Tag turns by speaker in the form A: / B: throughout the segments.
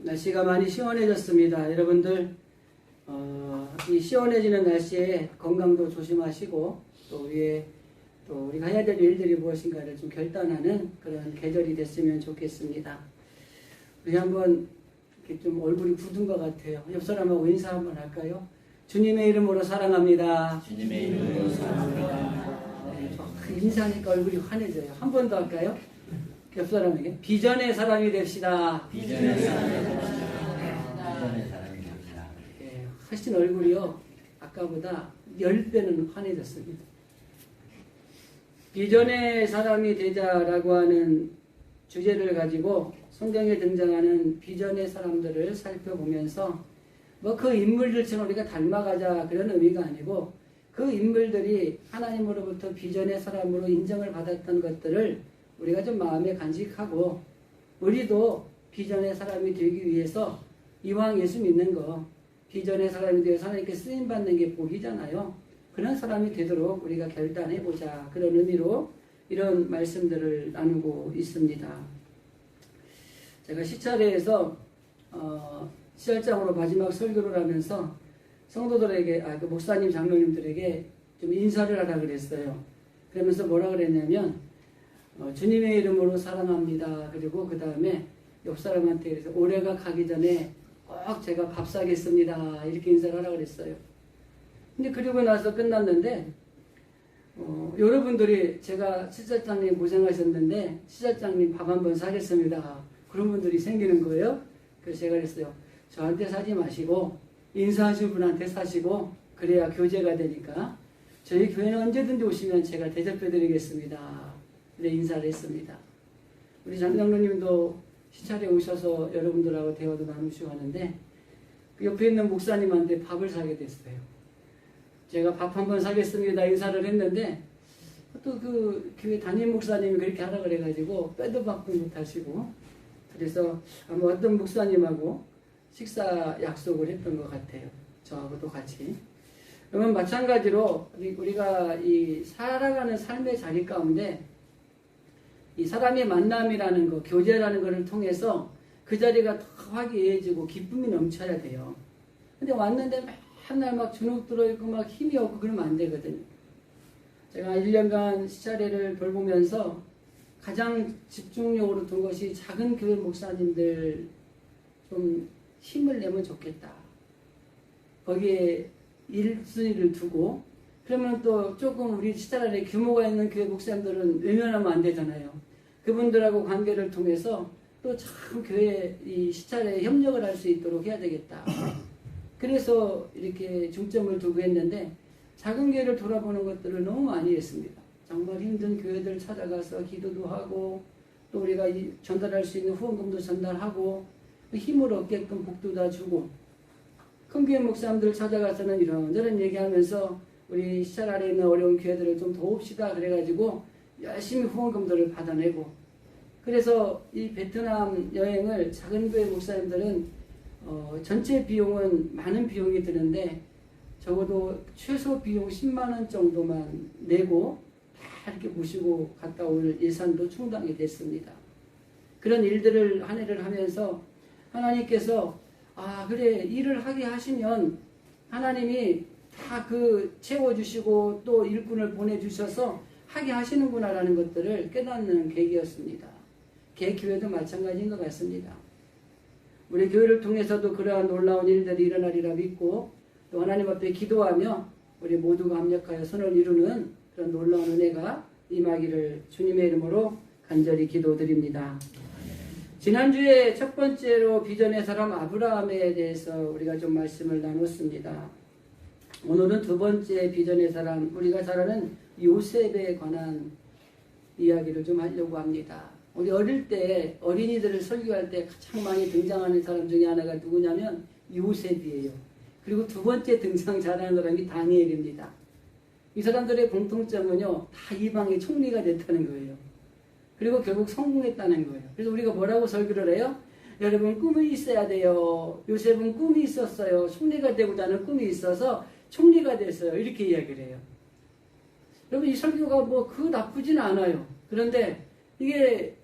A: 날씨가 많이 시원해졌습니다. 여러분들 이 시원해지는 날씨에 건강도 조심하시고 또 우리가 해야 될 일들이 무엇인가를 좀 결단하는 그런 계절이 됐으면 좋겠습니다. 우리 한번 이렇게 좀 얼굴이 굳은 것 같아요. 옆 사람하고 인사 한번 할까요? 주님의 이름으로 사랑합니다.
B: 주님의 이름으로 사랑합니다.
A: 네, 인사하니까 얼굴이 환해져요. 한 번 더 할까요? 옆 사람에게 비전의 사람이 됩시다.
B: 비전의 사람이 됩시다. 비전의 사람이 됩시다.
A: 예, 훨씬 얼굴이요 아까보다 10배는 환해졌습니다. 비전의 사람이 되자라고 하는 주제를 가지고 성경에 등장하는 비전의 사람들을 살펴보면서 뭐 그 인물들처럼 우리가 닮아가자 그런 의미가 아니고 그 인물들이 하나님으로부터 비전의 사람으로 인정을 받았던 것들을 우리가 좀 마음에 간직하고 우리도 비전의 사람이 되기 위해서 이왕 예수 믿는 거 비전의 사람이 되어서 하나님께 쓰임받는 게 복이잖아요. 그런 사람이 되도록 우리가 결단해보자. 그런 의미로 이런 말씀들을 나누고 있습니다. 제가 시찰회에서 시찰장으로 마지막 설교를 하면서 성도들에게, 그 목사님, 장로님들에게 좀 인사를 하라 그랬어요. 그러면서 뭐라 그랬냐면 주님의 이름으로 사랑합니다. 그리고 그 다음에 옆 사람한테 그래서 올해가 가기 전에 꼭 제가 밥 사겠습니다. 이렇게 인사를 하라 그랬어요. 근데 그리고 나서 끝났는데 여러분들이 제가 시찰장님 고생하셨는데 시찰장님 밥 한번 사겠습니다. 그런 분들이 생기는 거예요. 그래서 제가 그랬어요. 저한테 사지 마시고 인사하신 분한테 사시고 그래야 교제가 되니까 저희 교회는 언제든지 오시면 제가 대접해 드리겠습니다. 네, 인사를 했습니다. 우리 장장로님도 시찰에 오셔서 여러분들하고 대화도 나누시고 하는데 그 옆에 있는 목사님한테 밥을 사게 됐어요. 제가 밥 한번 사겠습니다 인사를 했는데 또 그 교회 담임 목사님이 그렇게 하라 그래가지고 빼도 박도 못하시고 그래서 아마 어떤 목사님하고 식사 약속을 했던 것 같아요. 저하고도 같이. 그러면 마찬가지로 우리가 이 살아가는 삶의 자리 가운데 이 사람의 만남이라는 거, 교제라는 것을 통해서 그 자리가 더 화기애애해지고 기쁨이 넘쳐야 돼요. 근데 왔는데 맨날 막 주눅 들어있고 막 힘이 없고 그러면 안 되거든요. 제가 1년간 시찰회를 돌보면서 가장 집중력으로 둔 것이 작은 교회 목사님들 좀 힘을 내면 좋겠다. 거기에 1순위를 두고 그러면 또 조금 우리 시찰안에 규모가 있는 교회 목사님들은 외면하면 안 되잖아요. 그분들하고 관계를 통해서 또 참 교회 이 시찰에 협력을 할 수 있도록 해야 되겠다. 그래서 이렇게 중점을 두고 했는데 작은 교회를 돌아보는 것들을 너무 많이 했습니다. 정말 힘든 교회들 찾아가서 기도도 하고 또 우리가 전달할 수 있는 후원금도 전달하고 힘을 얻게끔 복도 주고 큰 교회 목사님들 찾아가서는 이런저런 얘기하면서 우리 시찰 아래에 있는 어려운 교회들을 좀 도웁시다 그래가지고 열심히 후원금들을 받아내고 그래서 이 베트남 여행을 작은 교회 목사님들은 전체 비용은 많은 비용이 드는데 적어도 최소 비용 10만 원 정도만 내고 다 이렇게 모시고 갔다 올 예산도 충당이 됐습니다. 그런 일들을 한 해를 하면서 하나님께서 그래 일을 하게 하시면 하나님이 다 채워주시고 또 일꾼을 보내주셔서 하게 하시는구나라는 것들을 깨닫는 계기였습니다. 개교회도 마찬가지인 것 같습니다. 우리 교회를 통해서도 그러한 놀라운 일들이 일어나리라 믿고 또 하나님 앞에 기도하며 우리 모두가 합력하여 선을 이루는 그런 놀라운 은혜가 임하기를 주님의 이름으로 간절히 기도드립니다. 지난주에 첫 번째로 비전의 사람 아브라함에 대해서 우리가 좀 말씀을 나눴습니다. 오늘은 두 번째 비전의 사람, 우리가 잘 아는 요셉에 관한 이야기를 좀 하려고 합니다. 우리 어릴 때 어린이들을 설교할 때 가장 많이 등장하는 사람 중에 하나가 누구냐면 요셉이에요. 그리고 두 번째 등장 잘하는 사람이 다니엘입니다. 이 사람들의 공통점은요, 다 이방의 총리가 됐다는 거예요. 그리고 결국 성공했다는 거예요. 그래서 우리가 뭐라고 설교를 해요? 여러분 꿈이 있어야 돼요. 요셉은 꿈이 있었어요. 총리가 되고자 하는 꿈이 있어서 총리가 됐어요. 이렇게 이야기를 해요. 여러분 이 설교가 그 나쁘진 않아요. 그런데 이게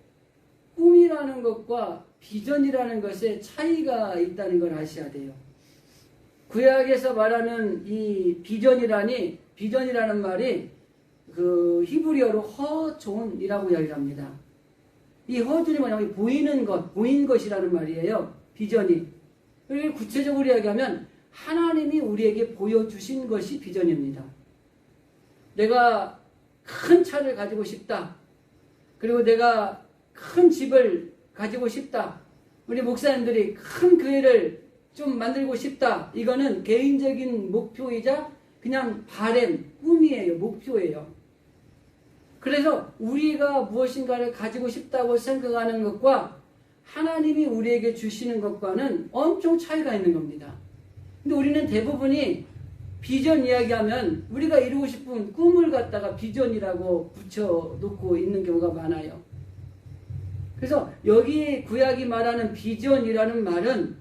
A: 꿈이라는 것과 비전이라는 것에 차이가 있다는 걸 아셔야 돼요. 구약에서 말하는 이 비전이라는 말이 그 히브리어로 허존이라고 이야기를 합니다. 이 허존이 뭐냐면 보이는 것, 보인 것이라는 말이에요. 비전이. 그리고 구체적으로 이야기하면 하나님이 우리에게 보여주신 것이 비전입니다. 내가 큰 차를 가지고 싶다. 그리고 내가 큰 집을 가지고 싶다. 우리 목사님들이 큰 교회를 좀 만들고 싶다. 이거는 개인적인 목표이자 그냥 바램, 꿈이에요. 목표예요. 그래서 우리가 무엇인가를 가지고 싶다고 생각하는 것과 하나님이 우리에게 주시는 것과는 엄청 차이가 있는 겁니다. 근데 우리는 대부분이 비전 이야기하면 우리가 이루고 싶은 꿈을 갖다가 비전이라고 붙여놓고 있는 경우가 많아요. 그래서 여기 구약이 말하는 비전이라는 말은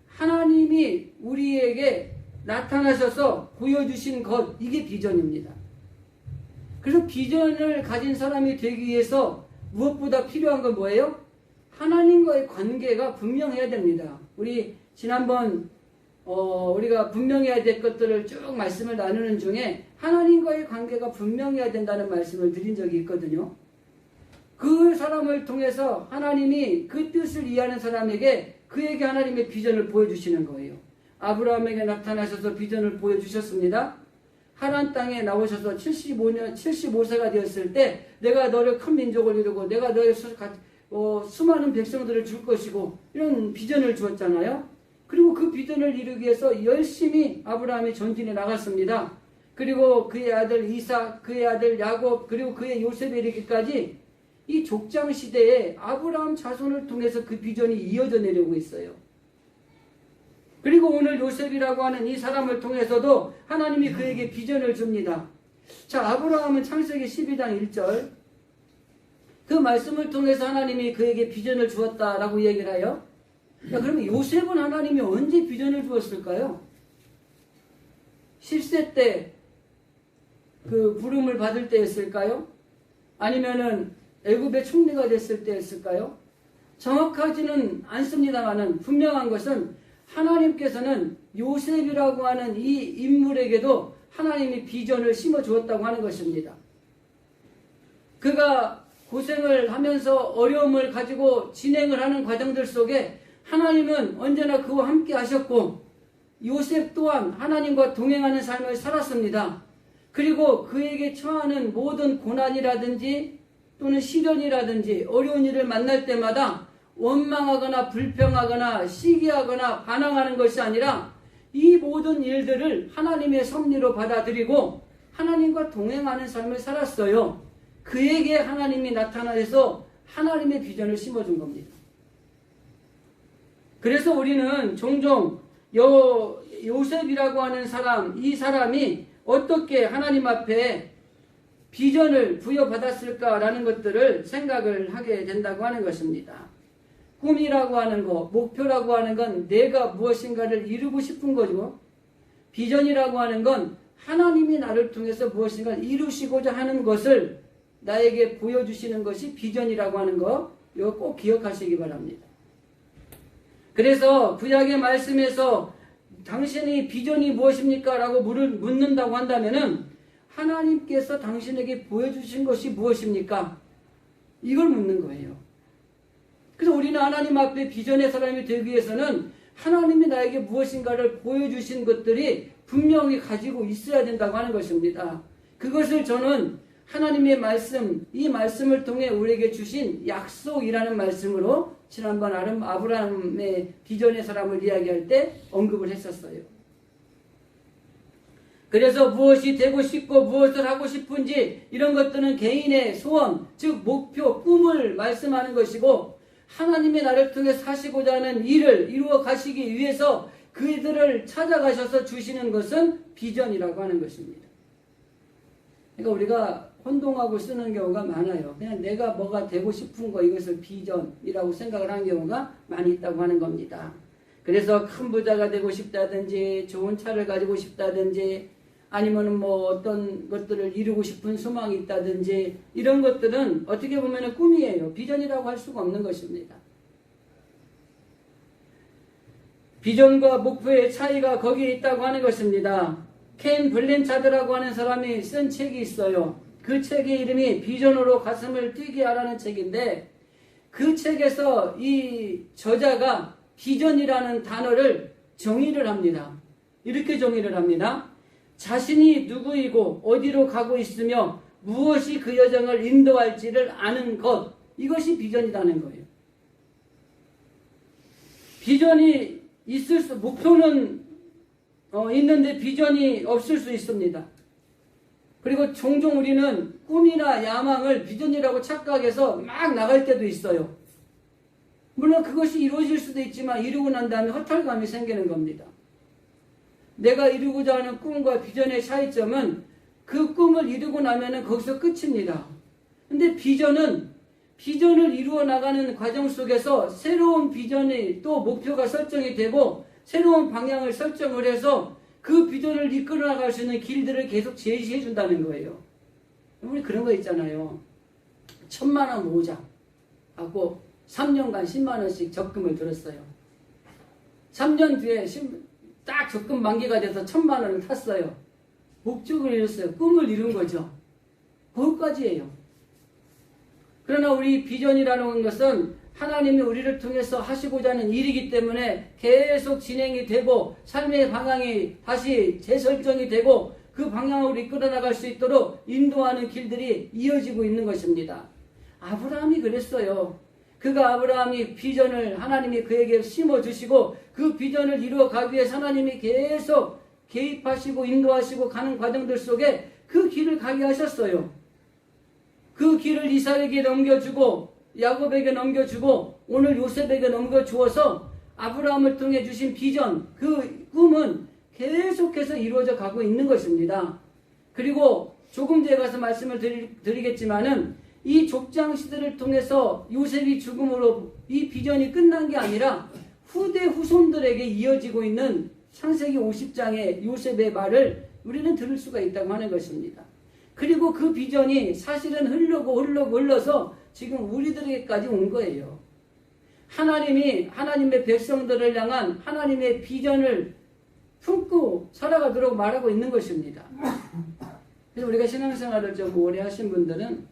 A: 하나님이 우리에게 나타나셔서 보여주신 것, 이게 비전입니다. 그래서 비전을 가진 사람이 되기 위해서 무엇보다 필요한 건 뭐예요? 하나님과의 관계가 분명해야 됩니다. 우리 지난번 우리가 분명해야 될 것들을 쭉 말씀을 나누는 중에 하나님과의 관계가 분명해야 된다는 말씀을 드린 적이 있거든요. 그 사람을 통해서 하나님이 그 뜻을 이해하는 사람에게 그에게 하나님의 비전을 보여주시는 거예요. 아브라함에게 나타나셔서 비전을 보여주셨습니다. 하란 땅에 나오셔서 75세가 되었을 때 내가 너를 큰 민족을 이루고 내가 너의 수많은 백성들을 줄 것이고 이런 비전을 주었잖아요. 그리고 그 비전을 이루기 위해서 열심히 아브라함이 전진해 나갔습니다. 그리고 그의 아들 이삭, 그의 아들 야곱, 그리고 그의 요셉에 이르기까지 이 족장 시대에 아브라함 자손을 통해서 그 비전이 이어져 내려오고 있어요. 그리고 오늘 요셉이라고 하는 이 사람을 통해서도 하나님이 그에게 비전을 줍니다. 자, 아브라함은 창세기 12장 1절 그 말씀을 통해서 하나님이 그에게 비전을 주었다라고 얘기를 해요. 야, 그러면 요셉은 하나님이 언제 비전을 주었을까요? 10세 때 그 부름을 받을 때였을까요? 아니면은 애굽의 총리가 됐을 때였을까요? 정확하지는 않습니다만은 분명한 것은 하나님께서는 요셉이라고 하는 이 인물에게도 하나님이 비전을 심어 주었다고 하는 것입니다. 그가 고생을 하면서 어려움을 가지고 진행을 하는 과정들 속에 하나님은 언제나 그와 함께 하셨고 요셉 또한 하나님과 동행하는 삶을 살았습니다. 그리고 그에게 처하는 모든 고난이라든지 또는 시련이라든지 어려운 일을 만날 때마다 원망하거나 불평하거나 시기하거나 반항하는 것이 아니라 이 모든 일들을 하나님의 섭리로 받아들이고 하나님과 동행하는 삶을 살았어요. 그에게 하나님이 나타나서 하나님의 비전을 심어준 겁니다. 그래서 우리는 종종 요셉이라고 하는 사람, 이 사람이 어떻게 하나님 앞에 비전을 부여받았을까라는 것들을 생각을 하게 된다고 하는 것입니다. 꿈이라고 하는 것, 목표라고 하는 건 내가 무엇인가를 이루고 싶은 거죠. 비전이라고 하는 건 하나님이 나를 통해서 무엇인가 이루시고자 하는 것을 나에게 보여주시는 것이 비전이라고 하는 거, 이거 꼭 기억하시기 바랍니다. 그래서 구약의 말씀에서 당신이 비전이 무엇입니까? 라고 묻는다고 한다면은 하나님께서 당신에게 보여주신 것이 무엇입니까? 이걸 묻는 거예요. 그래서 우리는 하나님 앞에 비전의 사람이 되기 위해서는 하나님이 나에게 무엇인가를 보여주신 것들이 분명히 가지고 있어야 된다고 하는 것입니다. 그것을 저는 하나님의 말씀, 이 말씀을 통해 우리에게 주신 약속이라는 말씀으로 지난번 아브라함의 비전의 사람을 이야기할 때 언급을 했었어요. 그래서 무엇이 되고 싶고 무엇을 하고 싶은지 이런 것들은 개인의 소원, 즉 목표, 꿈을 말씀하는 것이고 하나님의 나를 통해 사시고자 하는 일을 이루어 가시기 위해서 그들을 찾아가셔서 주시는 것은 비전이라고 하는 것입니다. 그러니까 우리가 혼동하고 쓰는 경우가 많아요. 그냥 내가 뭐가 되고 싶은 거 이것을 비전이라고 생각을 하는 경우가 많이 있다고 하는 겁니다. 그래서 큰 부자가 되고 싶다든지 좋은 차를 가지고 싶다든지 아니면 뭐 어떤 것들을 이루고 싶은 소망이 있다든지 이런 것들은 어떻게 보면 꿈이에요. 비전이라고 할 수가 없는 것입니다. 비전과 목표의 차이가 거기에 있다고 하는 것입니다. 켄 블렌차드라고 하는 사람이 쓴 책이 있어요. 그 책의 이름이 비전으로 가슴을 뛰게 하라는 책인데, 그 책에서 이 저자가 비전이라는 단어를 정의를 합니다. 이렇게 정의를 합니다. 자신이 누구이고 어디로 가고 있으며 무엇이 그 여정을 인도할지를 아는 것, 이것이 비전이라는 거예요. 비전이 목표는 있는데 비전이 없을 수 있습니다. 그리고 종종 우리는 꿈이나 야망을 비전이라고 착각해서 막 나갈 때도 있어요. 물론 그것이 이루어질 수도 있지만 이루고 난 다음에 허탈감이 생기는 겁니다. 내가 이루고자 하는 꿈과 비전의 차이점은 그 꿈을 이루고 나면은 거기서 끝입니다. 근데 비전을 이루어 나가는 과정 속에서 새로운 비전이 또 목표가 설정이 되고 새로운 방향을 설정을 해서 그 비전을 이끌어 나갈 수 있는 길들을 계속 제시해 준다는 거예요. 우리 그런 거 있잖아요. 1,000만 원 모으자 하고 3년간 10만 원씩 적금을 들었어요. 3년 뒤에 딱 적금 만기가 돼서 1,000만 원을 탔어요. 목적을 이뤘어요. 꿈을 이룬 거죠. 거기까지예요. 그러나 우리 비전이라는 것은 하나님이 우리를 통해서 하시고자 하는 일이기 때문에 계속 진행이 되고 삶의 방향이 다시 재설정이 되고 그 방향으로 이끌어 나갈 수 있도록 인도하는 길들이 이어지고 있는 것입니다. 아브라함이 그랬어요. 아브라함이 비전을 하나님이 그에게 심어주시고 그 비전을 이루어 가기 위해서 하나님이 계속 개입하시고 인도하시고 가는 과정들 속에 그 길을 가게 하셨어요. 그 길을 이삭에게 넘겨주고 야곱에게 넘겨주고 오늘 요셉에게 넘겨주어서 아브라함을 통해 주신 비전, 그 꿈은 계속해서 이루어져 가고 있는 것입니다. 그리고 조금 뒤에 가서 말씀을 드리겠지만은 이 족장 시대를 통해서 요셉이 죽음으로 이 비전이 끝난 게 아니라 후대 후손들에게 이어지고 있는 창세기 50장의 요셉의 말을 우리는 들을 수가 있다고 하는 것입니다. 그리고 그 비전이 사실은 흘러서 지금 우리들에게까지 온 거예요. 하나님이 하나님의 백성들을 향한 하나님의 비전을 품고 살아가도록 말하고 있는 것입니다. 그래서 우리가 신앙생활을 좀 오래 하신 분들은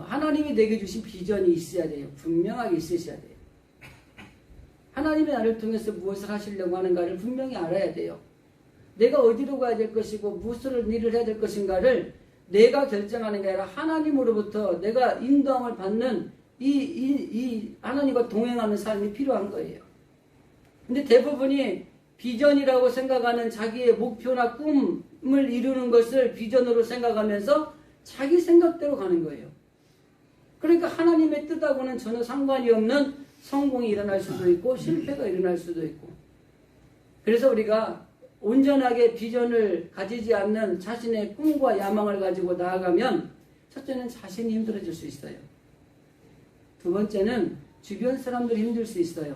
A: 하나님이 내게 주신 비전이 있어야 돼요. 분명하게 있으셔야 돼요. 하나님이 나를 통해서 무엇을 하시려고 하는가를 분명히 알아야 돼요. 내가 어디로 가야 될 것이고 무엇을 일을 해야 될 것인가를 내가 결정하는 게 아니라 하나님으로부터 내가 인도함을 받는 이 하나님과 동행하는 삶이 필요한 거예요. 근데 대부분이 비전이라고 생각하는 자기의 목표나 꿈을 이루는 것을 비전으로 생각하면서 자기 생각대로 가는 거예요. 그러니까 하나님의 뜻하고는 전혀 상관이 없는 성공이 일어날 수도 있고 실패가 일어날 수도 있고, 그래서 우리가 온전하게 비전을 가지지 않는 자신의 꿈과 야망을 가지고 나아가면 첫째는 자신이 힘들어질 수 있어요. 두 번째는 주변 사람들이 힘들 수 있어요.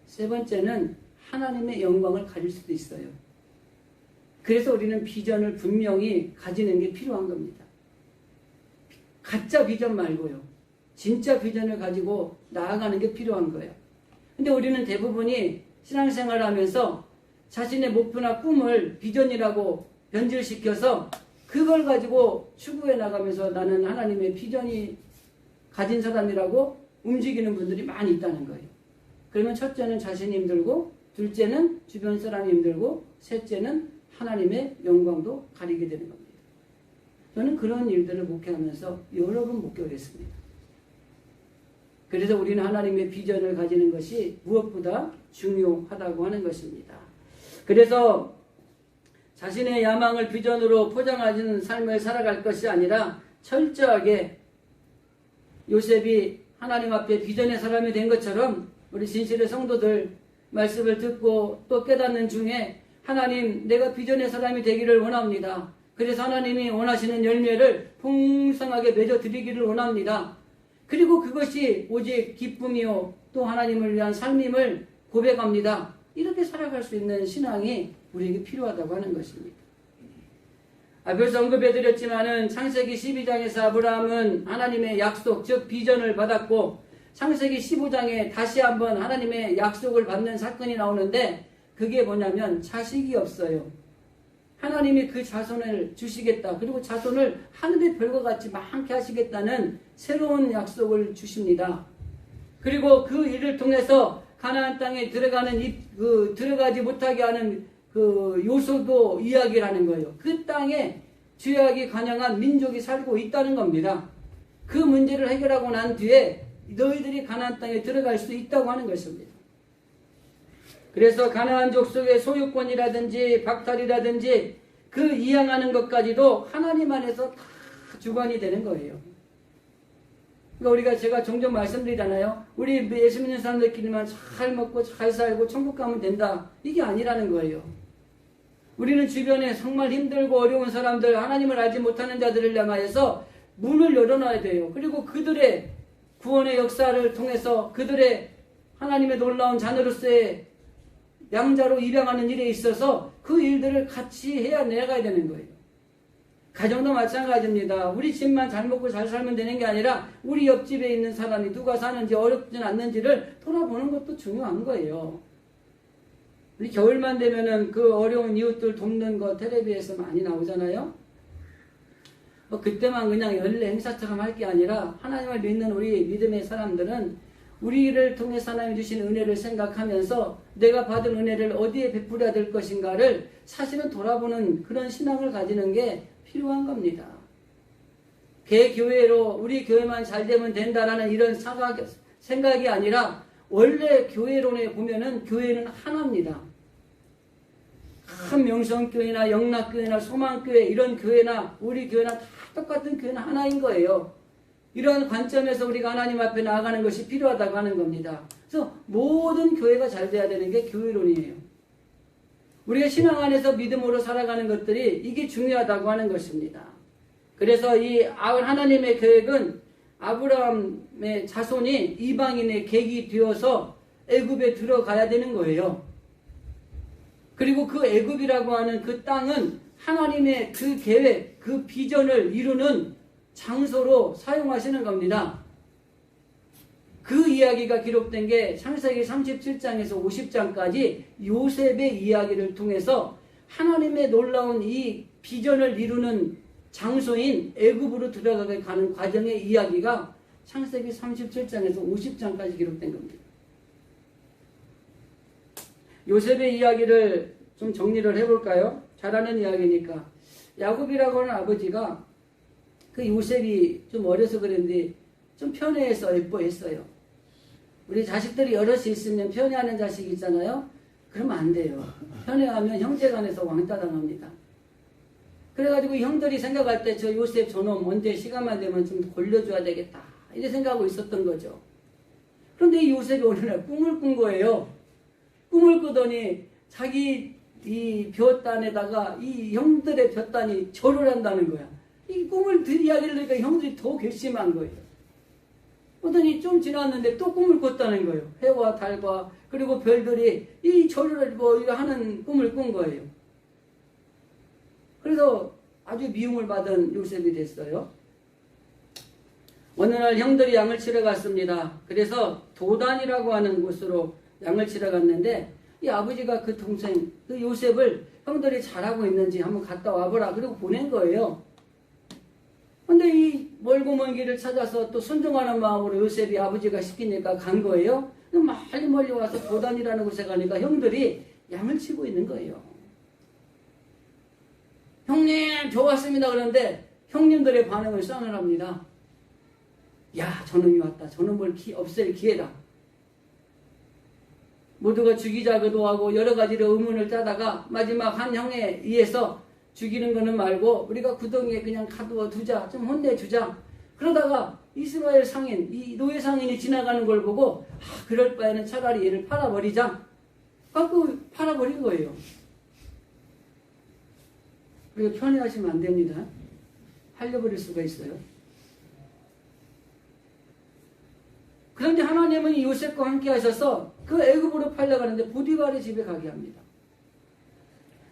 A: 세 번째는 하나님의 영광을 가질 수도 있어요. 그래서 우리는 비전을 분명히 가지는 게 필요한 겁니다. 가짜 비전 말고요. 진짜 비전을 가지고 나아가는 게 필요한 거예요. 근데 우리는 대부분이 신앙생활을 하면서 자신의 목표나 꿈을 비전이라고 변질시켜서 그걸 가지고 추구해 나가면서 나는 하나님의 비전이 가진 사람이라고 움직이는 분들이 많이 있다는 거예요. 그러면 첫째는 자신이 힘들고, 둘째는 주변 사람이 힘들고, 셋째는 하나님의 영광도 가리게 되는 겁니다. 저는 그런 일들을 목회하면서 여러 번 목격을 했습니다. 그래서 우리는 하나님의 비전을 가지는 것이 무엇보다 중요하다고 하는 것입니다. 그래서 자신의 야망을 비전으로 포장하는 삶을 살아갈 것이 아니라 철저하게 요셉이 하나님 앞에 비전의 사람이 된 것처럼 우리 진실의 성도들 말씀을 듣고 또 깨닫는 중에 하나님, 내가 비전의 사람이 되기를 원합니다. 그래서 하나님이 원하시는 열매를 풍성하게 맺어드리기를 원합니다. 그리고 그것이 오직 기쁨이요 또 하나님을 위한 삶임을 고백합니다. 이렇게 살아갈 수 있는 신앙이 우리에게 필요하다고 하는 것입니다. 앞에서 언급해드렸지만은 창세기 12장에서 아브라함은 하나님의 약속, 즉 비전을 받았고 창세기 15장에 다시 한번 하나님의 약속을 받는 사건이 나오는데 그게 뭐냐면 자식이 없어요. 하나님이 그 자손을 주시겠다. 그리고 자손을 하늘의 별과 같이 많게 하시겠다는 새로운 약속을 주십니다. 그리고 그 일을 통해서 가나안 땅에 들어가는 들어가지 못하게 하는 그 요소도 이야기를 하는 거예요. 그 땅에 죄악이 관영한 민족이 살고 있다는 겁니다. 그 문제를 해결하고 난 뒤에 너희들이 가나안 땅에 들어갈 수 있다고 하는 것입니다. 그래서 가나안 족속의 소유권이라든지 박탈이라든지 그 이양하는 것까지도 하나님 안에서 다 주관이 되는 거예요. 그러니까 제가 종종 말씀드리잖아요. 우리 예수 믿는 사람들끼리만 잘 먹고 잘 살고 천국 가면 된다. 이게 아니라는 거예요. 우리는 주변에 정말 힘들고 어려운 사람들, 하나님을 알지 못하는 자들을 향하여서 문을 열어놔야 돼요. 그리고 그들의 구원의 역사를 통해서 그들의 하나님의 놀라운 자녀로서의 양자로 입양하는 일에 있어서 그 일들을 같이 해야 내가야 되는 거예요. 가정도 마찬가지입니다. 우리 집만 잘 먹고 잘 살면 되는 게 아니라 우리 옆집에 있는 사람이 누가 사는지 어렵진 않는지를 돌아보는 것도 중요한 거예요. 우리 겨울만 되면은 그 어려운 이웃들 돕는 거 텔레비에서 많이 나오잖아요. 그때만 그냥 연례 행사처럼 할 게 아니라 하나님을 믿는 우리 믿음의 사람들은 우리를 통해서 하나님 주신 은혜를 생각하면서 내가 받은 은혜를 어디에 베풀어야 될 것인가를 사실은 돌아보는 그런 신앙을 가지는 게 필요한 겁니다. 개교회로 우리 교회만 잘 되면 된다라는 이런 생각이 아니라 원래 교회론에 보면은 교회는 하나입니다. 큰 명성교회나 영락교회나 소망교회 이런 교회나 우리 교회나 다 똑같은 교회는 하나인 거예요. 이러한 관점에서 우리가 하나님 앞에 나아가는 것이 필요하다고 하는 겁니다. 그래서 모든 교회가 잘 돼야 되는 게 교회론이에요. 우리가 신앙 안에서 믿음으로 살아가는 것들이 이게 중요하다고 하는 것입니다. 그래서 이 하나님의 계획은 아브라함의 자손이 이방인의 객이 되어서 애굽에 들어가야 되는 거예요. 그리고 그 애굽이라고 하는 그 땅은 하나님의 그 계획, 그 비전을 이루는 장소로 사용하시는 겁니다. 그 이야기가 기록된 게 창세기 37장에서 50장까지 요셉의 이야기를 통해서 하나님의 놀라운 이 비전을 이루는 장소인 애굽으로 들어가게 가는 과정의 이야기가 창세기 37장에서 50장까지 기록된 겁니다. 요셉의 이야기를 좀 정리를 해볼까요? 잘하는 이야기니까. 야곱이라고 하는 아버지가 그 요셉이 좀 어려서 그랬는데 좀 편애해서 예뻐했어요. 우리 자식들이 여럿이 있으면 편애하는 자식이 있잖아요. 그러면 안 돼요. 편애하면 형제간에서 왕따 당합니다. 그래가지고 형들이 생각할 때 저 요셉 저놈 언제 시간만 되면 좀 골려줘야 되겠다 이렇게 생각하고 있었던 거죠. 그런데 이 요셉이 어느 날 꿈을 꾼 거예요. 꿈을 꾸더니 자기 이 벼단에다가 이 형들의 벼단이 절을 한다는 거야. 이 꿈을 이야기를 들으니까 형들이 더 괘씸한 거예요. 그러더니 좀 지났는데 또 꿈을 꿨다는 거예요. 해와 달과 그리고 별들이 이 절을 이거 하는 꿈을 꾼 거예요. 그래서 아주 미움을 받은 요셉이 됐어요. 어느 날 형들이 양을 치러 갔습니다. 그래서 도단이라고 하는 곳으로 양을 치러 갔는데 이 아버지가 그 동생 그 요셉을 형들이 잘하고 있는지 한번 갔다 와보라 그리고 보낸 거예요. 근데 이 멀고 먼 길을 찾아서 또 순종하는 마음으로 요셉이 아버지가 시키니까 간 거예요. 멀리 와서 도단이라는 곳에 가니까 형들이 양을 치고 있는 거예요. 형님 좋았습니다. 그런데 형님들의 반응을 싸늘합니다. 야 저놈이 왔다. 저놈을 없앨 기회다. 모두가 죽이자고도 하고 여러 가지로 의문을 짜다가 마지막 한 형에 의해서 죽이는 거는 말고 우리가 구덩이에 그냥 가두어 두자. 좀 혼내주자. 그러다가 이스마엘 상인, 이 노예 상인이 지나가는 걸 보고 그럴 바에는 차라리 얘를 팔아버리자. 갖고 팔아버린 거예요. 우리가 편애하시면 안 됩니다. 팔려버릴 수가 있어요. 그런데 하나님은 이 요셉과 함께 하셔서 그 애굽으로 팔려가는데 보디발의 집에 가게 합니다.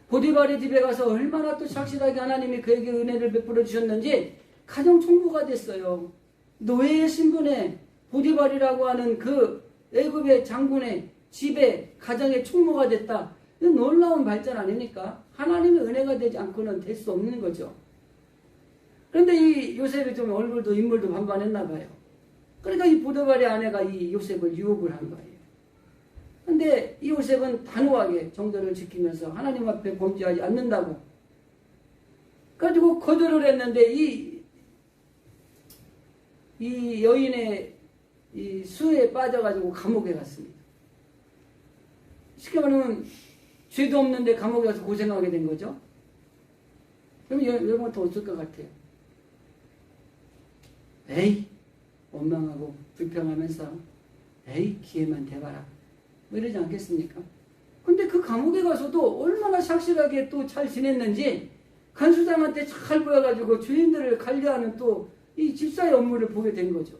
A: 보디발의 집에 가서 얼마나 또 착실하게 하나님이 그에게 은혜를 베풀어 주셨는지 가정 총무가 됐어요. 노예의 신분에 보디발이라고 하는 그 애굽의 장군의 집에 가정의 총무가 됐다. 이건 놀라운 발전 아닙니까? 하나님의 은혜가 되지 않고는 될 수 없는 거죠. 그런데 이 요셉이 좀 얼굴도 인물도 반반했나 봐요. 그러니까 이 보디발의 아내가 이 요셉을 유혹을 한 거예요. 근데 이 요셉은 단호하게 정도를 지키면서 하나님 앞에 범죄하지 않는다고 가지고 거절을 했는데 이 여인의 이 수에 빠져가지고 감옥에 갔습니다. 쉽게 말하면 죄도 없는데 감옥에 가서 고생하게 된 거죠. 그럼 여러분한테 어떨 것 같아요? 에이, 원망하고 불평하면서 에이, 기회만 대봐라. 뭐 이러지 않겠습니까? 근데 그 감옥에 가서도 얼마나 삭실하게 또 잘 지냈는지 간수장한테 잘 보여가지고 주인들을 관리하는 또 이 집사의 업무를 보게 된 거죠.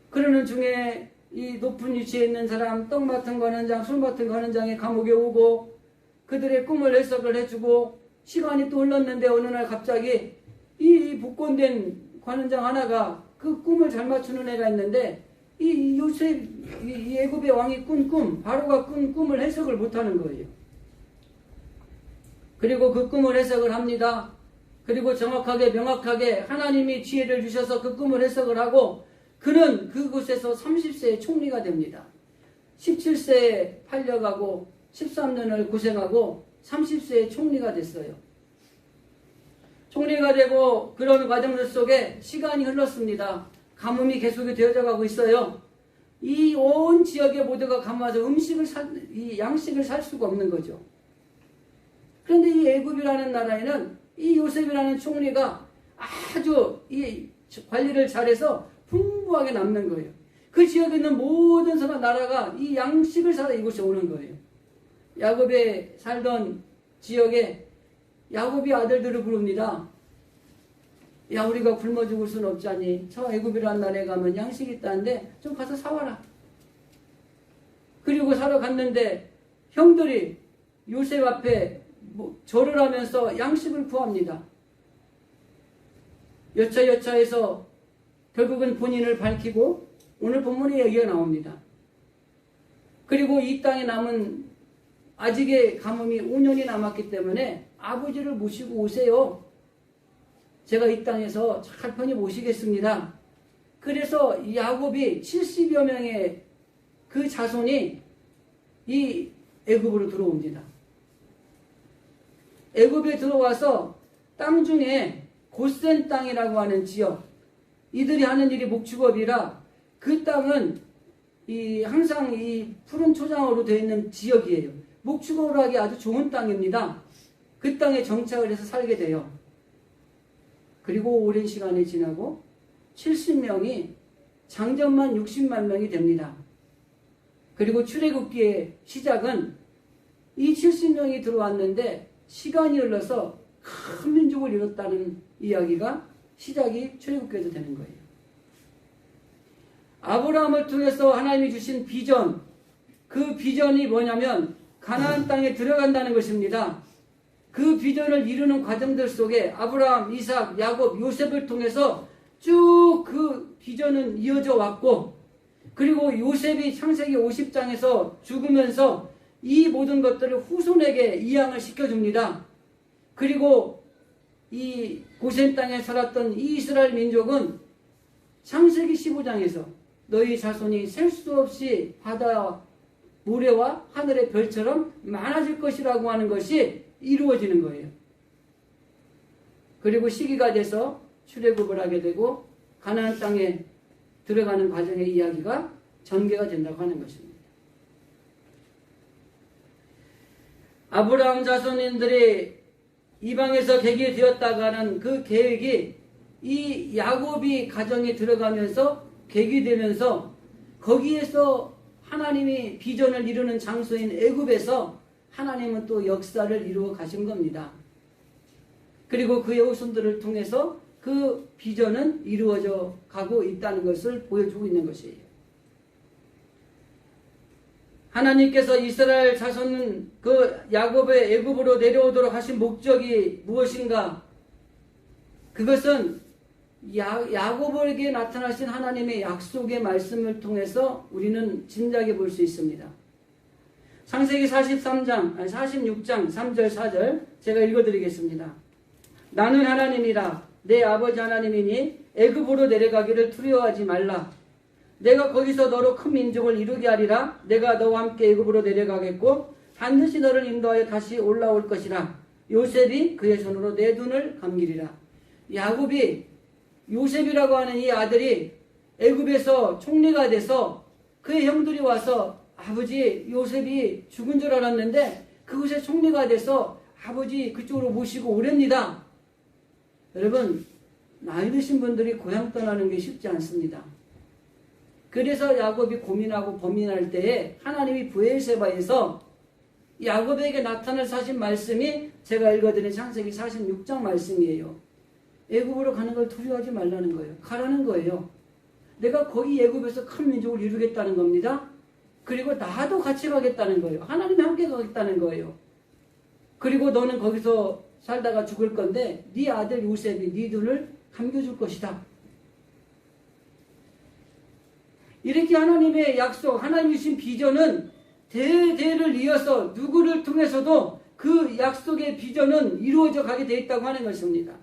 A: 그러는 중에 이 높은 위치에 있는 사람, 떡 맡은 관원장, 술 맡은 관원장이 감옥에 오고 그들의 꿈을 해석을 해주고 시간이 또 흘렀는데 어느 날 갑자기 이 복권된 관원장 하나가 그 꿈을 잘 맞추는 애가 있는데 이 요셉, 이 애굽의 왕이 꾼 꿈, 바로가 꾼 꿈을 해석을 못하는 거예요. 그리고 그 꿈을 해석을 합니다. 그리고 정확하게 명확하게 하나님이 지혜를 주셔서 그 꿈을 해석을 하고 그는 그곳에서 30세의 총리가 됩니다. 17세에 팔려가고 13년을 고생하고 30세의 총리가 됐어요. 총리가 되고 그런 과정들 속에 시간이 흘렀습니다. 가뭄이 계속이 되어져 가고 있어요. 이 온 지역의 모두가 가뭄에서 이 양식을 살 수가 없는 거죠. 그런데 이 애굽이라는 나라에는 이 요셉이라는 총리가 아주 이 관리를 잘해서 풍부하게 남는 거예요. 그 지역에 있는 모든 사람 나라가 이 양식을 사러 이곳에 오는 거예요. 야곱에 살던 지역에 야곱이 아들들을 부릅니다. 야, 우리가 굶어 죽을 수는 없잖니. 저 애굽이라는 나라에 가면 양식이 있다는데 좀 가서 사와라. 그리고 사러 갔는데 형들이 요셉 앞에 절을 하면서 양식을 구합니다. 여차여차해서 결국은 본인을 밝히고 오늘 본문에 얘기가 나옵니다. 그리고 이 땅에 남은 아직의 가뭄이 5년이 남았기 때문에 아버지를 모시고 오세요. 제가 이 땅에서 잘 편히 모시겠습니다. 그래서 야곱이 70여 명의 그 자손이 이 애굽으로 들어옵니다. 애굽에 들어와서 땅 중에 고센 땅이라고 하는 지역, 이들이 하는 일이 목축업이라 그 땅은 항상 이 푸른 초장으로 되어 있는 지역이에요. 목축업을 하기 아주 좋은 땅입니다. 그 땅에 정착을 해서 살게 돼요. 그리고 오랜 시간이 지나고 70명이 장정만 60만 명이 됩니다. 그리고 출애굽기의 시작은 이 70명이 들어왔는데 시간이 흘러서 큰 민족을 이뤘다는 이야기가 시작이 출애굽기에서 되는 거예요. 아브라함을 통해서 하나님이 주신 비전, 그 비전이 뭐냐면 가나안 땅에 들어간다는 것입니다. 그 비전을 이루는 과정들 속에 아브라함, 이삭, 야곱, 요셉을 통해서 쭉 그 비전은 이어져 왔고, 그리고 요셉이 창세기 50장에서 죽으면서 이 모든 것들을 후손에게 이양을 시켜줍니다. 그리고 이 고센 땅에 살았던 이 이스라엘 민족은 창세기 15장에서 너희 자손이 셀 수 없이 바다와 모래와 하늘의 별처럼 많아질 것이라고 하는 것이 이루어지는 거예요. 그리고 시기가 돼서 출애굽을 하게 되고 가나안 땅에 들어가는 과정의 이야기가 전개가 된다고 하는 것입니다. 아브라함 자손인들이 이방에서 개기 되었다가는 그 계획이 이 야곱이 가정에 들어가면서 계기되면서 거기에서 하나님이 비전을 이루는 장소인 애굽에서 하나님은 또 역사를 이루어 가신 겁니다. 그리고 그의 후손들을 통해서 그 비전은 이루어져 가고 있다는 것을 보여주고 있는 것이에요. 하나님께서 이스라엘 자손은 그 야곱의 애굽으로 내려오도록 하신 목적이 무엇인가? 그것은 야고보에게 나타나신 하나님의 약속의 말씀을 통해서 우리는 짐작해 볼 수 있습니다. 창세기 46장 3절 4절 제가 읽어드리겠습니다. 나는 하나님이라 내 아버지 하나님이니 애굽으로 내려가기를 두려워하지 말라. 내가 거기서 너로 큰 민족을 이루게 하리라. 내가 너와 함께 애굽으로 내려가겠고 반드시 너를 인도하여 다시 올라올 것이라. 요셉이 그의 손으로 내 눈을 감기리라. 야곱이 요셉이라고 하는 이 아들이 애굽에서 총리가 돼서 그의 형들이 와서 아버지 요셉이 죽은 줄 알았는데 그곳에 총리가 돼서 아버지 그쪽으로 모시고 오렵니다. 여러분, 나이 드신 분들이 고향 떠나는 게 쉽지 않습니다. 그래서 야곱이 고민하고 범민할 때에 하나님이 브에르세바에서 야곱에게 나타나신 말씀이 제가 읽어드린 창세기 46장 말씀이에요. 애굽으로 가는 걸 두려워하지 말라는 거예요. 가라는 거예요. 내가 거기 애굽에서 큰 민족을 이루겠다는 겁니다. 그리고 나도 같이 가겠다는 거예요. 하나님이 함께 가겠다는 거예요. 그리고 너는 거기서 살다가 죽을 건데 네 아들 요셉이 네 눈을 감겨줄 것이다. 이렇게 하나님의 약속, 하나님 주신 비전은 대대를 이어서 누구를 통해서도 그 약속의 비전은 이루어져 가게 돼 있다고 하는 것입니다.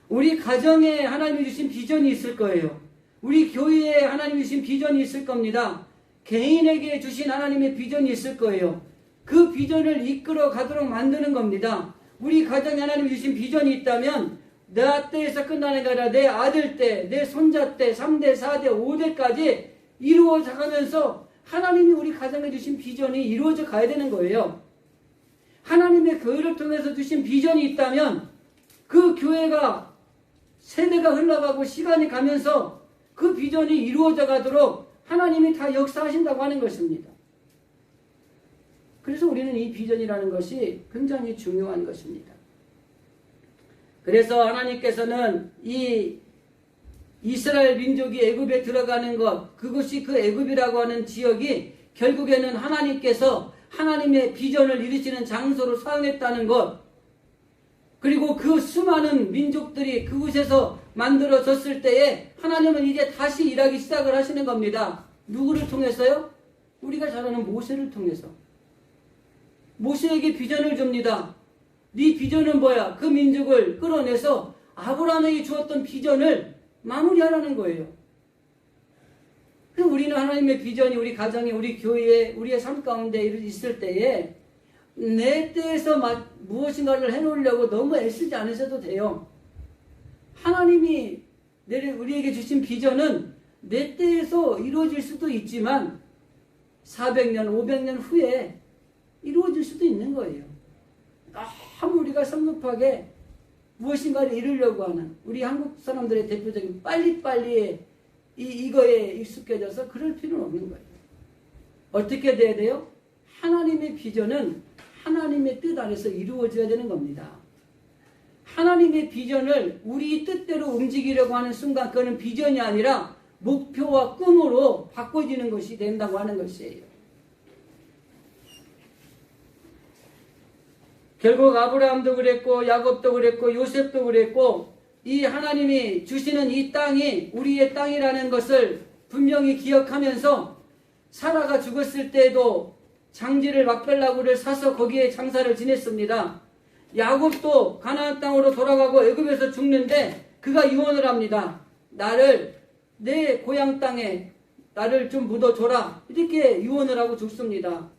A: 우리 가정에 하나님이 주신 비전이 있을 거예요. 우리 교회에 하나님이 주신 비전이 있을 겁니다. 개인에게 주신 하나님의 비전이 있을 거예요. 그 비전을 이끌어 가도록 만드는 겁니다. 우리 가정에 하나님이 주신 비전이 있다면 내 때에서 끝나는 게 아니라 내 아들 때, 내 손자 때, 3대, 4대, 5대까지 이루어져 가면서 하나님이 우리 가정에 주신 비전이 이루어져 가야 되는 거예요. 하나님의 교회를 통해서 주신 비전이 있다면 그 교회가 세대가 흘러가고 시간이 가면서 그 비전이 이루어져 가도록 하나님이 다 역사하신다고 하는 것입니다. 그래서 우리는 이 비전이라는 것이 굉장히 중요한 것입니다. 그래서 하나님께서는 이 이스라엘 민족이 애굽에 들어가는 것, 그것이 그 애굽이라고 하는 지역이 결국에는 하나님께서 하나님의 비전을 이루시는 장소로 사용했다는 것, 그리고 그 수많은 민족들이 그곳에서 만들어졌을 때에 하나님은 이제 다시 일하기 시작을 하시는 겁니다. 누구를 통해서요? 우리가 잘 아는 모세를 통해서. 모세에게 비전을 줍니다. 네 비전은 뭐야? 그 민족을 끌어내서 아브라함에게 주었던 비전을 마무리하라는 거예요. 그래서 우리는 하나님의 비전이 우리 가정에, 우리 교회에, 우리의 삶 가운데 있을 때에 내 때에서 무엇인가를 해놓으려고 너무 애쓰지 않으셔도 돼요. 하나님이 우리에게 주신 비전은 내 때에서 이루어질 수도 있지만 400년, 500년 후에 이루어질 수도 있는 거예요. 너무 우리가 성급하게 무엇인가를 이루려고 하는 우리 한국 사람들의 대표적인 빨리빨리 이거에 익숙해져서 그럴 필요는 없는 거예요. 어떻게 돼야 돼요? 하나님의 비전은 하나님의 뜻 안에서 이루어져야 되는 겁니다. 하나님의 비전을 우리 뜻대로 움직이려고 하는 순간 그거는 비전이 아니라 목표와 꿈으로 바꿔지는 것이 된다고 하는 것이에요. 결국 아브라함도 그랬고 야곱도 그랬고 요셉도 그랬고 이 하나님이 주시는 이 땅이 우리의 땅이라는 것을 분명히 기억하면서 사라가 죽었을 때에도 장지를 막벨라구를 사서 거기에 장사를 지냈습니다. 야곱도 가나안 땅으로 돌아가고 애굽에서 죽는데 그가 유언을 합니다. 나를 내 고향 땅에 나를 좀 묻어줘라. 이렇게 유언을 하고 죽습니다.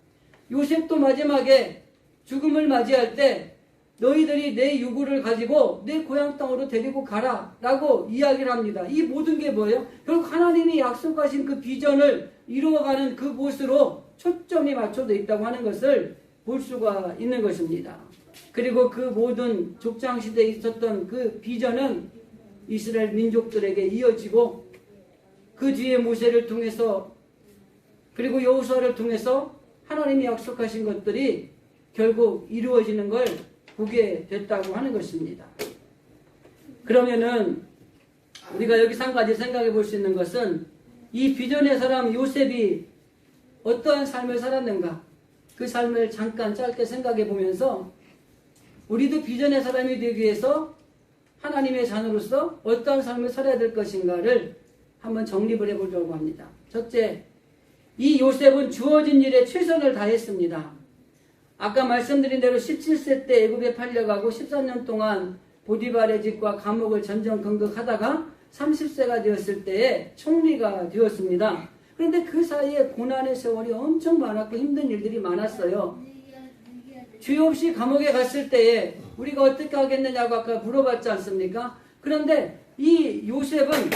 A: 요셉도 마지막에 죽음을 맞이할 때 너희들이 내 유구를 가지고 내 고향 땅으로 데리고 가라 라고 이야기를 합니다. 이 모든 게 뭐예요? 결국 하나님이 약속하신 그 비전을 이루어가는 그곳으로 초점이 맞춰져 있다고 하는 것을 볼 수가 있는 것입니다. 그리고 그 모든 족장시대에 있었던 그 비전은 이스라엘 민족들에게 이어지고 그 뒤에 모세를 통해서 그리고 여호수아를 통해서 하나님이 약속하신 것들이 결국 이루어지는 걸 보게 됐다고 하는 것입니다. 그러면은 우리가 여기서 한 가지 생각해 볼 수 있는 것은 이 비전의 사람 요셉이 어떠한 삶을 살았는가, 그 삶을 잠깐 짧게 생각해 보면서 우리도 비전의 사람이 되기 위해서 하나님의 자녀로서 어떠한 삶을 살아야 될 것인가를 한번 정립을 해보려고 합니다. 첫째, 이 요셉은 주어진 일에 최선을 다했습니다. 아까 말씀드린 대로 17세 때 애굽에 팔려가고 14년 동안 보디발의 집과 감옥을 전전긍긍하다가 30세가 되었을 때에 총리가 되었습니다. 그런데 그 사이에 고난의 세월이 엄청 많았고 힘든 일들이 많았어요. 주요 없이 감옥에 갔을 때에 우리가 어떻게 하겠느냐고 아까 물어봤지 않습니까? 그런데 이 요셉은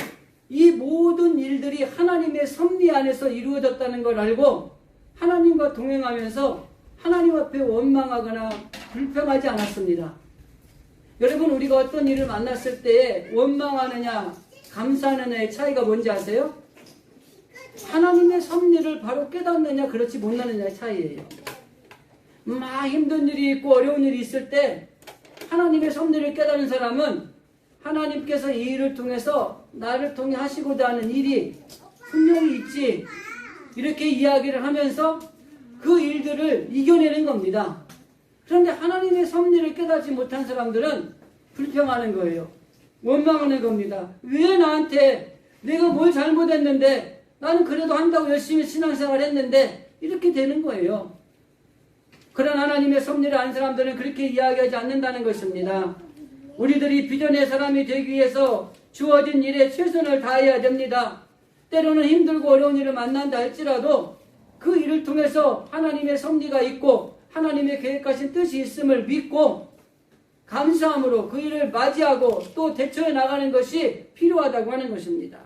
A: 이 모든 일들이 하나님의 섭리 안에서 이루어졌다는 걸 알고 하나님과 동행하면서 하나님 앞에 원망하거나 불평하지 않았습니다. 여러분, 우리가 어떤 일을 만났을 때에 원망하느냐 감사하느냐의 차이가 뭔지 아세요? 하나님의 섭리를 바로 깨닫느냐 그렇지 못하느냐의 차이예요. 막 힘든 일이 있고 어려운 일이 있을 때 하나님의 섭리를 깨닫는 사람은 하나님께서 이 일을 통해서 나를 통해 하시고자 하는 일이 분명히 있지, 이렇게 이야기를 하면서 그 일들을 이겨내는 겁니다. 그런데 하나님의 섭리를 깨닫지 못한 사람들은 불평하는 거예요. 원망하는 겁니다. 왜 나한테, 내가 뭘 잘못했는데, 나는 그래도 한다고 열심히 신앙생활 했는데 이렇게 되는 거예요. 그런 하나님의 섭리를 아는 사람들은 그렇게 이야기하지 않는다는 것입니다. 우리들이 비전의 사람이 되기 위해서 주어진 일에 최선을 다해야 됩니다. 때로는 힘들고 어려운 일을 만난다 할지라도 그 일을 통해서 하나님의 섭리가 있고 하나님의 계획하신 뜻이 있음을 믿고 감사함으로 그 일을 맞이하고 또 대처해 나가는 것이 필요하다고 하는 것입니다.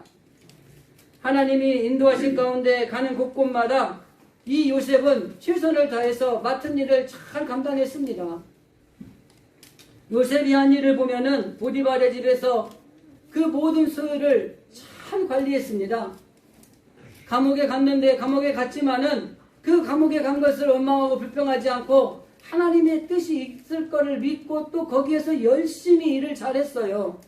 A: 하나님이 인도하신 가운데 가는 곳곳마다 이 요셉은 최선을 다해서 맡은 일을 잘 감당했습니다. 요셉이 한 일을 보면은 보디발의 집에서 그 모든 소유를 잘 관리했습니다. 감옥에 갔는데, 감옥에 갔지만은 그 감옥에 간 것을 원망하고 불평하지 않고 하나님의 뜻이 있을 거를 믿고 또 거기에서 열심히 일을 잘했어요.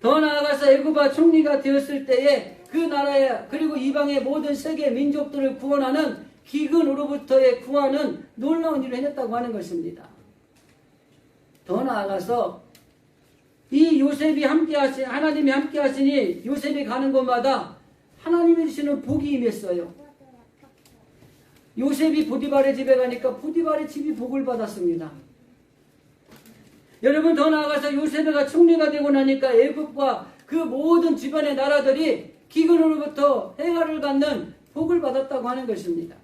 A: 더 나아가서 애굽의 총리가 되었을 때에 그 나라에, 그리고 이방의 모든 세계 민족들을 구원하는 기근으로부터의 구하는 놀라운 일을 해냈다고 하는 것입니다. 더 나아가서 이 요셉이 하나님이 함께 하시니 요셉이 가는 곳마다 하나님이 주시는 복이 임했어요. 요셉이 보디발의 집에 가니까 보디발의 집이 복을 받았습니다. 여러분, 더 나아가서 요셉이가 총리가 되고 나니까 애굽과 그 모든 주변의 나라들이 기근으로부터 해가를 받는 복을 받았다고 하는 것입니다.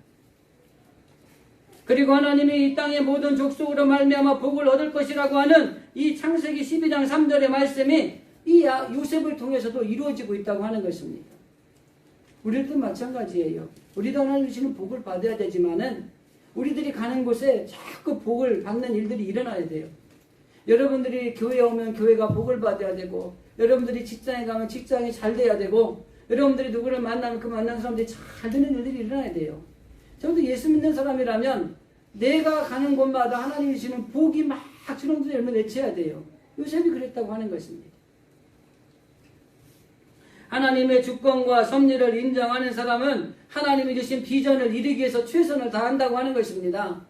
A: 그리고 하나님이 이 땅의 모든 족속으로 말미암아 복을 얻을 것이라고 하는 이 창세기 12장 3절의 말씀이 이 요셉을 통해서도 이루어지고 있다고 하는 것입니다. 우리들도 마찬가지예요. 우리도 하나님 주시는 복을 받아야 되지만은 우리들이 가는 곳에 자꾸 복을 받는 일들이 일어나야 돼요. 여러분들이 교회에 오면 교회가 복을 받아야 되고, 여러분들이 직장에 가면 직장이 잘 돼야 되고, 여러분들이 누구를 만나면 그 만난 사람들이 잘 되는 일들이 일어나야 돼요. 저도 예수 믿는 사람이라면 내가 가는 곳마다 하나님이 주시는 복이 막 주는 것을 열매 맺혀야 돼요. 요셉이 그랬다고 하는 것입니다. 하나님의 주권과 섭리를 인정하는 사람은 하나님이 주신 비전을 이루기 위해서 최선을 다한다고 하는 것입니다.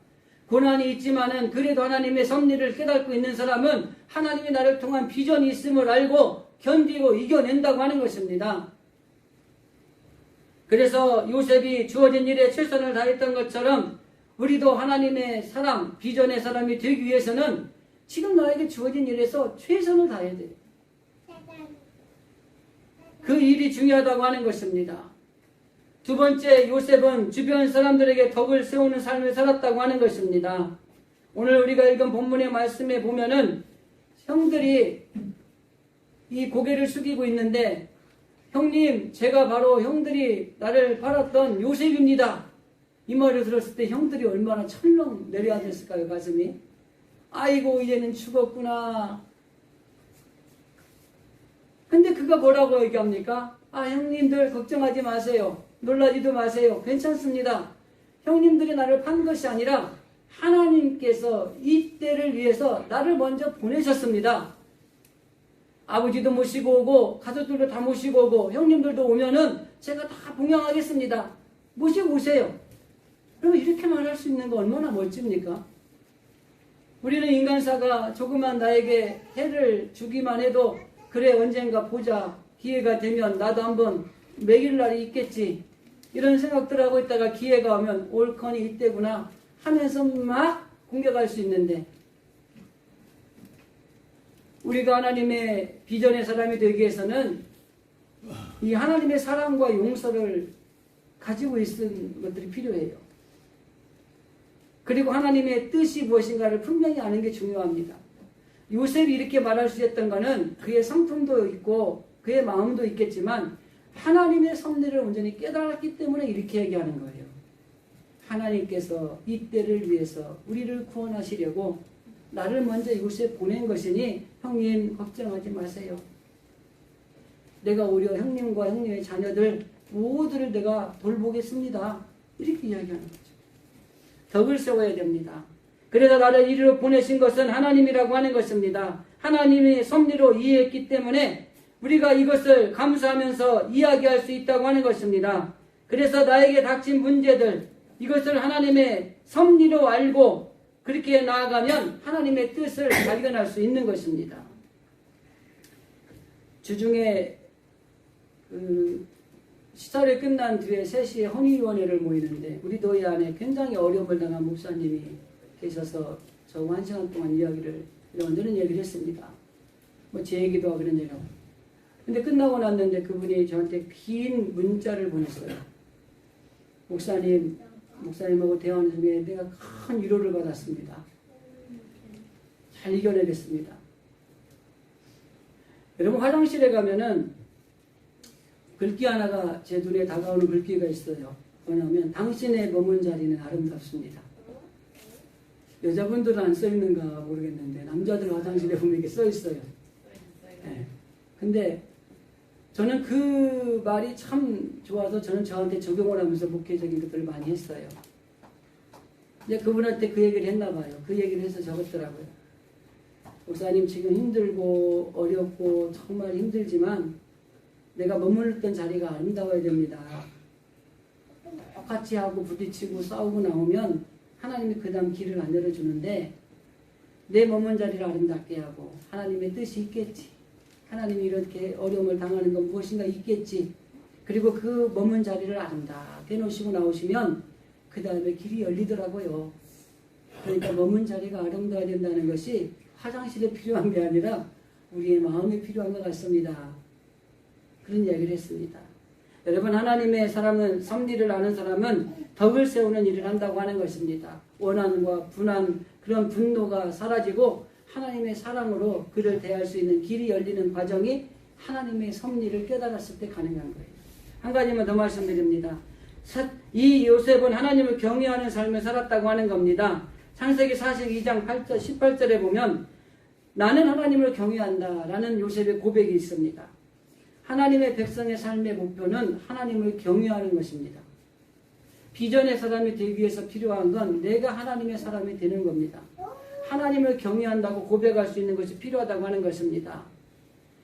A: 고난이 있지만은 그래도 하나님의 섭리를 깨닫고 있는 사람은 하나님이 나를 통한 비전이 있음을 알고 견디고 이겨낸다고 하는 것입니다. 그래서 요셉이 주어진 일에 최선을 다했던 것처럼 우리도 하나님의 사람, 비전의 사람이 되기 위해서는 지금 나에게 주어진 일에서 최선을 다해야 돼요. 그 일이 중요하다고 하는 것입니다. 두 번째, 요셉은 주변 사람들에게 덕을 세우는 삶을 살았다고 하는 것입니다. 오늘 우리가 읽은 본문의 말씀에 보면은 형들이 이 고개를 숙이고 있는데, 형님, 제가 바로 형들이 나를 팔았던 요셉입니다. 이 말을 들었을 때 형들이 얼마나 철렁 내려앉았을까요, 가슴이? 아이고, 이제는 죽었구나. 근데 그가 뭐라고 얘기합니까? 아, 형님들 걱정하지 마세요. 놀라지도 마세요. 괜찮습니다. 형님들이 나를 판 것이 아니라 하나님께서 이 때를 위해서 나를 먼저 보내셨습니다. 아버지도 모시고 오고 가족들도 다 모시고 오고 형님들도 오면은 제가 다 봉양하겠습니다. 모시고 오세요. 그러면 이렇게 말할 수 있는 거 얼마나 멋집니까? 우리는 인간사가 조그만 나에게 해를 주기만 해도 그래 언젠가 보자 기회가 되면 나도 한번 먹일 날이 있겠지 이런 생각들 하고 있다가 기회가 오면 올컨이 이때구나 하면서 막 공격할 수 있는데 우리가 하나님의 비전의 사람이 되기 위해서는 이 하나님의 사랑과 용서를 가지고 있는 것들이 필요해요. 그리고 하나님의 뜻이 무엇인가를 분명히 아는 게 중요합니다. 요셉이 이렇게 말할 수 있었던 것은 그의 성품도 있고 그의 마음도 있겠지만 하나님의 섭리를 온전히 깨달았기 때문에 이렇게 얘기하는 거예요. 하나님께서 이때를 위해서 우리를 구원하시려고 나를 먼저 이곳에 보낸 것이니 형님 걱정하지 마세요. 내가 오히려 형님과 형님의 자녀들 모두를 내가 돌보겠습니다. 이렇게 이야기하는 거죠. 덕을 세워야 됩니다. 그래서 나를 이리로 보내신 것은 하나님이라고 하는 것입니다. 하나님의 섭리로 이해했기 때문에 우리가 이것을 감수하면서 이야기할 수 있다고 하는 것입니다. 그래서 나에게 닥친 문제들 이것을 하나님의 섭리로 알고 그렇게 나아가면 하나님의 뜻을 발견할 수 있는 것입니다. 주중에 시사를 끝난 뒤에 3시에 헌의위원회를 모이는데 우리 도회 안에 굉장히 어려움을 당한 목사님이 계셔서 저 1시간 동안 이야기를 이런저런 얘기를 했습니다. 뭐 제 얘기도 하고 그런 얘기하고. 근데 끝나고 났는데 그분이 저한테 긴 문자를 보냈어요. 목사님하고 대화하는 중에 내가 큰 위로를 받았습니다. 잘 이겨내겠습니다. 여러분 화장실에 가면은 글귀 하나가 제 눈에 다가오는 글귀가 있어요. 뭐냐면 당신의 머문 자리는 아름답습니다. 여자분들은 안 써있는가 모르겠는데 남자들 화장실에 보면 이게 써있어요. 네. 근데 저는 그 말이 참 좋아서 저는 저한테 적용을 하면서 목회적인 것들을 많이 했어요. 이제 그분한테 그 얘기를 했나 봐요. 그 얘기를 해서 적었더라고요. 목사님 지금 힘들고 어렵고 정말 힘들지만 내가 머물렀던 자리가 아름다워야 됩니다. 똑같이 하고 부딪히고 싸우고 나오면 하나님이 그 다음 길을 안 열어주는데 내 머문 자리를 아름답게 하고 하나님의 뜻이 있겠지. 하나님이 이렇게 어려움을 당하는 건 무엇인가 있겠지. 그리고 그 머문 자리를 아름답게 놓으시고 나오시면 그 다음에 길이 열리더라고요. 그러니까 머문 자리가 아름다워야 된다는 것이 화장실에 필요한 게 아니라 우리의 마음에 필요한 것 같습니다. 그런 이야기를 했습니다. 여러분 하나님의 사람은 섭리를 아는 사람은 덕을 세우는 일을 한다고 하는 것입니다. 원한과 분한 그런 분노가 사라지고 하나님의 사랑으로 그를 대할 수 있는 길이 열리는 과정이 하나님의 섭리를 깨달았을 때 가능한 거예요. 한 가지만 더 말씀드립니다. 이 요셉은 하나님을 경외하는 삶을 살았다고 하는 겁니다. 창세기 42장 18절에 보면 나는 하나님을 경외한다 라는 요셉의 고백이 있습니다. 하나님의 백성의 삶의 목표는 하나님을 경외하는 것입니다. 비전의 사람이 되기 위해서 필요한 건 내가 하나님의 사람이 되는 겁니다. 하나님을 경외한다고 고백할 수 있는 것이 필요하다고 하는 것입니다.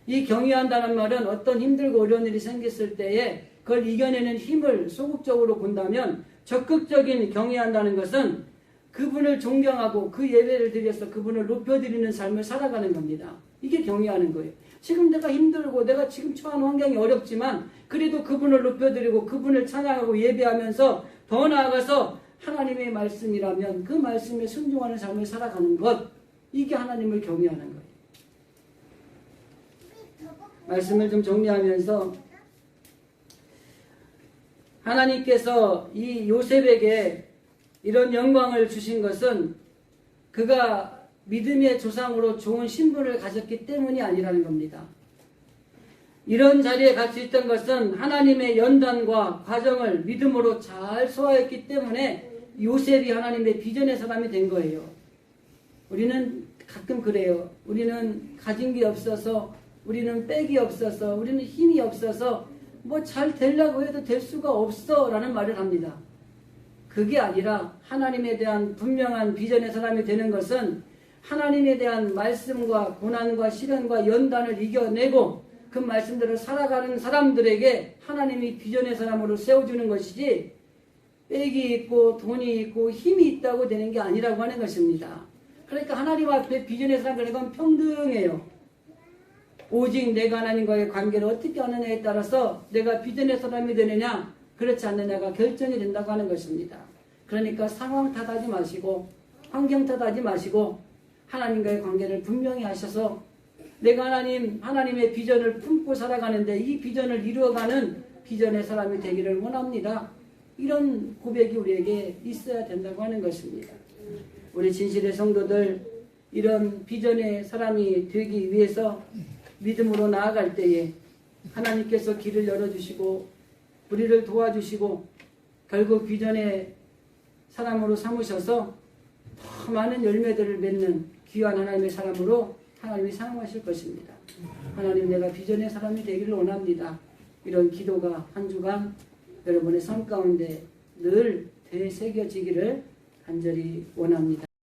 A: 이 경외한다는 말은 어떤 힘들고 어려운 일이 생겼을 때에 그걸 이겨내는 힘을 소극적으로 본다면 적극적인 경외한다는 것은 그분을 존경하고 그 예배를 드려서 그분을 높여드리는 삶을 살아가는 겁니다. 이게 경외하는 거예요. 지금 내가 힘들고 내가 지금 처한 환경이 어렵지만 그래도 그분을 높여드리고 그분을 찬양하고 예배하면서 더 나아가서 하나님의 말씀이라면 그 말씀에 순종하는 삶을 살아가는 것, 이게 하나님을 경외하는 거예요. 말씀을 좀 정리하면서 하나님께서 이 요셉에게 이런 영광을 주신 것은 그가 믿음의 조상으로 좋은 신분을 가졌기 때문이 아니라는 겁니다. 이런 자리에 갈 수 있던 것은 하나님의 연단과 과정을 믿음으로 잘 소화했기 때문에 요셉이 하나님의 비전의 사람이 된 거예요. 우리는 가끔 그래요. 우리는 가진 게 없어서, 우리는 백이 없어서, 우리는 힘이 없어서 뭐 잘 되려고 해도 될 수가 없어 라는 말을 합니다. 그게 아니라 하나님에 대한 분명한 비전의 사람이 되는 것은 하나님에 대한 말씀과 고난과 시련과 연단을 이겨내고 그 말씀대로 살아가는 사람들에게 하나님이 비전의 사람으로 세워주는 것이지 백이 있고 돈이 있고 힘이 있다고 되는 게 아니라고 하는 것입니다. 그러니까 하나님 앞에 비전의 사람들은 건 평등해요. 오직 내가 하나님과의 관계를 어떻게 하느냐에 따라서 내가 비전의 사람이 되느냐 그렇지 않느냐가 결정이 된다고 하는 것입니다. 그러니까 상황 탓하지 마시고 환경 탓하지 마시고 하나님과의 관계를 분명히 하셔서 내가 하나님의 비전을 품고 살아가는데 이 비전을 이루어가는 비전의 사람이 되기를 원합니다. 이런 고백이 우리에게 있어야 된다고 하는 것입니다. 우리 진실의 성도들 이런 비전의 사람이 되기 위해서 믿음으로 나아갈 때에 하나님께서 길을 열어주시고 우리를 도와주시고 결국 비전의 사람으로 삼으셔서 더 많은 열매들을 맺는 귀한 하나님의 사람으로 하나님이 사용하실 것입니다. 하나님 내가 비전의 사람이 되기를 원합니다. 이런 기도가 한 주간 여러분의 삶 가운데 늘 되새겨지기를 간절히 원합니다.